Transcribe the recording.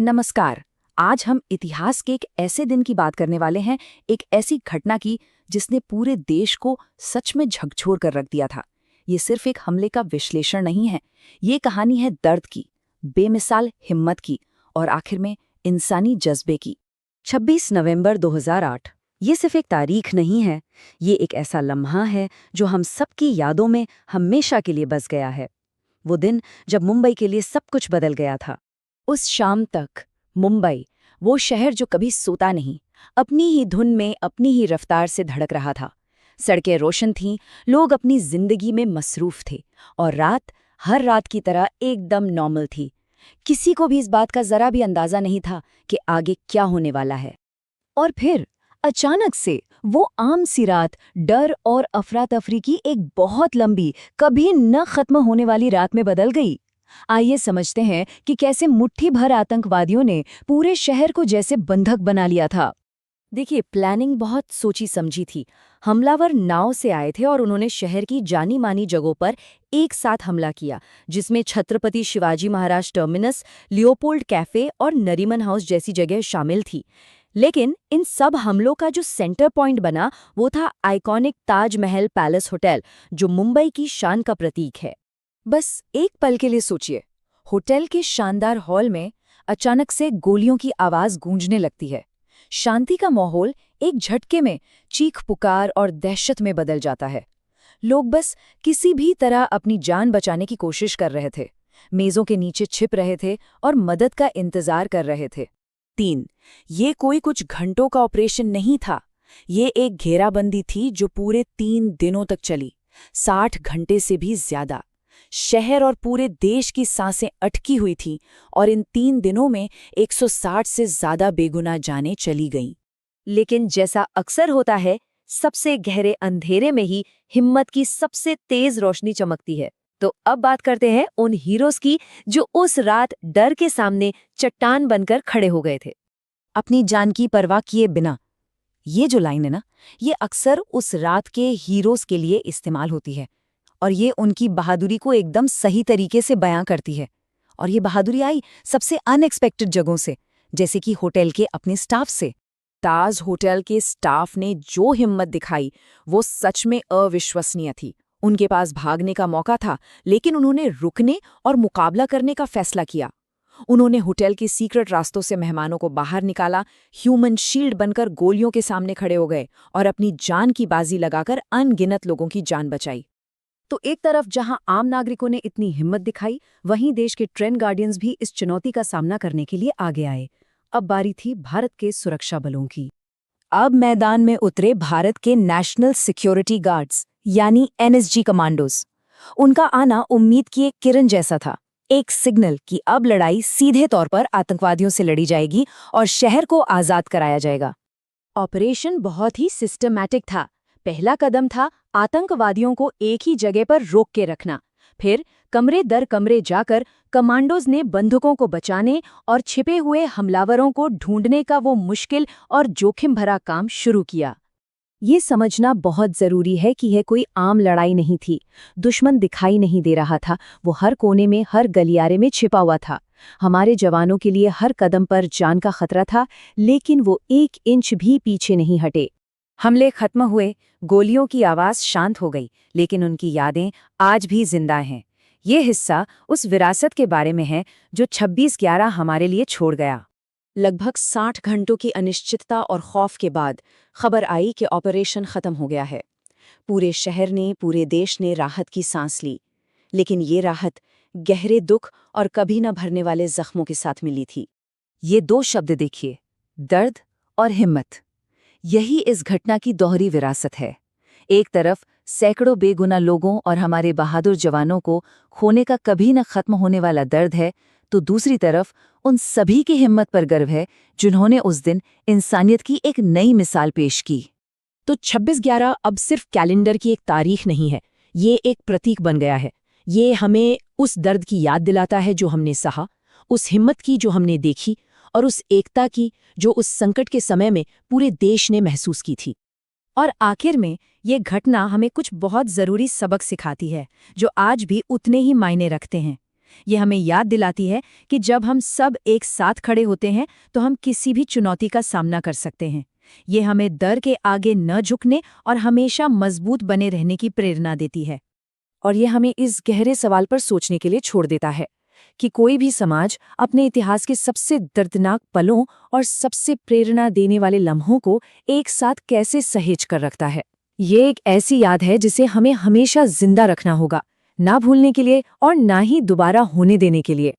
नमस्कार। आज हम इतिहास के एक ऐसे दिन की बात करने वाले हैं, एक ऐसी घटना की जिसने पूरे देश को सच में झकझोर कर रख दिया था। ये सिर्फ एक हमले का विश्लेषण नहीं है, ये कहानी है दर्द की, बेमिसाल हिम्मत की और आखिर में इंसानी जज्बे की। 26 नवंबर 2008 ये सिर्फ एक तारीख नहीं है, ये एक ऐसा लम्हा है जो हम सबकी यादों में हमेशा के लिए बस गया है। वो दिन जब मुंबई के लिए सब कुछ बदल गया था। उस शाम तक मुंबई, वो शहर जो कभी सोता नहीं, अपनी ही धुन में अपनी ही रफ्तार से धड़क रहा था। सड़कें रोशन थीं, लोग अपनी जिंदगी में मसरूफ थे और रात हर रात की तरह एकदम नॉर्मल थी। किसी को भी इस बात का जरा भी अंदाजा नहीं था कि आगे क्या होने वाला है। और फिर अचानक से वो आम सी रात डर और अफरा तफरी की एक बहुत लंबी, कभी न खत्म होने वाली रात में बदल गई। आइए समझते हैं कि कैसे मुट्ठी भर आतंकवादियों ने पूरे शहर को जैसे बंधक बना लिया था। देखिए, प्लानिंग बहुत सोची समझी थी। हमलावर नाव से आए थे और उन्होंने शहर की जानी मानी जगहों पर एक साथ हमला किया, जिसमें Chhatrapati Shivaji Maharaj terminus, Leopold cafe और नरीमन हाउस जैसी जगह शामिल थी। लेकिन इन सब हमलों का जो सेंटर पॉइंट बना, वो था आइकॉनिक ताजमहल पैलेस होटल, जो मुंबई की शान का प्रतीक है। बस एक पल के लिए सोचिए, होटल के शानदार हॉल में अचानक से गोलियों की आवाज गूंजने लगती है। शांति का माहौल एक झटके में चीख पुकार और दहशत में बदल जाता है। लोग बस किसी भी तरह अपनी जान बचाने की कोशिश कर रहे थे, मेजों के नीचे छिप रहे थे और मदद का इंतजार कर रहे थे। 3 ये कोई कुछ घंटों का ऑपरेशन नहीं था, ये एक घेराबंदी थी जो पूरे 3 दिनों तक चली, 60 घंटे से भी ज्यादा। शहर और पूरे देश की सांसें अटकी हुई थीं और इन 3 दिनों में 160 से ज्यादा बेगुनाह जानें चली गईं। लेकिन जैसा अक्सर होता है, सबसे गहरे अंधेरे में ही हिम्मत की सबसे तेज रोशनी चमकती है। तो अब बात करते हैं उन हीरोज की जो उस रात डर के सामने चट्टान बनकर खड़े हो गए थे, अपनी जान की परवाह किए बिना। ये जो लाइन है ना, ये अक्सर उस रात के हीरोज के लिए इस्तेमाल होती है और ये उनकी बहादुरी को एकदम सही तरीके से बयां करती है। और ये बहादुरी आई सबसे अनएक्सपेक्टेड जगहों से, जैसे कि होटल के अपने स्टाफ से। ताज होटल के स्टाफ ने जो हिम्मत दिखाई, वो सच में अविश्वसनीय थी। उनके पास भागने का मौका था, लेकिन उन्होंने रुकने और मुकाबला करने का फैसला किया। उन्होंने होटल के सीक्रेट रास्तों से मेहमानों को बाहर निकाला, ह्यूमन शील्ड बनकर गोलियों के सामने खड़े हो गए और अपनी जान की बाजी लगाकर अनगिनत लोगों की जान बचाई। तो एक तरफ जहां आम नागरिकों ने इतनी हिम्मत दिखाई, वहीं देश के ट्रेन गार्डियंस भी इस चुनौती का सामना करने के लिए आगे आए। अब बारी थी भारत के सुरक्षा बलों की। अब मैदान में उतरे भारत के नेशनल सिक्योरिटी गार्ड्स यानी एनएसजी कमांडोज। उनका आना उम्मीद की एक किरण जैसा था, एक सिग्नल कि अब लड़ाई सीधे तौर पर आतंकवादियों से लड़ी जाएगी और शहर को आजाद कराया जाएगा। ऑपरेशन बहुत ही सिस्टमैटिक था। पहला कदम था आतंकवादियों को एक ही जगह पर रोक के रखना। फिर कमरे दर कमरे जाकर कमांडोज ने बंधुकों को बचाने और छिपे हुए हमलावरों को ढूंढने का वो मुश्किल और जोखिम भरा काम शुरू किया। ये समझना बहुत जरूरी है कि यह कोई आम लड़ाई नहीं थी। दुश्मन दिखाई नहीं दे रहा था, वो हर कोने में, हर गलियारे में छिपा हुआ था। हमारे जवानों के लिए हर कदम पर जान का खतरा था, लेकिन वो 1 इंच भी पीछे नहीं हटे। हमले खत्म हुए, गोलियों की आवाज शांत हो गई, लेकिन उनकी यादें आज भी जिंदा हैं। ये हिस्सा उस विरासत के बारे में है जो 26/11 हमारे लिए छोड़ गया। लगभग 60 घंटों की अनिश्चितता और खौफ के बाद खबर आई कि ऑपरेशन खत्म हो गया है। पूरे शहर ने, पूरे देश ने राहत की सांस ली। लेकिन ये राहत गहरे दुख और कभी न भरने वाले जख्मों के साथ मिली थी। ये 2 शब्द देखिए, दर्द और हिम्मत। यही इस घटना की दोहरी विरासत है। एक तरफ सैकड़ों बेगुनाह लोगों और हमारे बहादुर जवानों को खोने का कभी न खत्म होने वाला दर्द है, तो दूसरी तरफ उन सभी की हिम्मत पर गर्व है जिन्होंने उस दिन इंसानियत की एक नई मिसाल पेश की। तो 26/11 अब सिर्फ कैलेंडर की एक तारीख नहीं है, ये एक प्रतीक बन गया है। ये हमें उस दर्द की याद दिलाता है जो हमने सहा, उस हिम्मत की जो हमने देखी और उस एकता की जो उस संकट के समय में पूरे देश ने महसूस की थी। और आखिर में ये घटना हमें कुछ बहुत ज़रूरी सबक सिखाती है, जो आज भी उतने ही मायने रखते हैं। ये हमें याद दिलाती है कि जब हम सब एक साथ खड़े होते हैं तो हम किसी भी चुनौती का सामना कर सकते हैं। ये हमें डर के आगे न झुकने और हमेशा मजबूत बने रहने की प्रेरणा देती है। और ये हमें इस गहरे सवाल पर सोचने के लिए छोड़ देता है कि कोई भी समाज अपने इतिहास के सबसे दर्दनाक पलों और सबसे प्रेरणा देने वाले लम्हों को एक साथ कैसे सहेज कर रखता है। ये एक ऐसी याद है जिसे हमें हमेशा जिंदा रखना होगा, ना भूलने के लिए और ना ही दोबारा होने देने के लिए।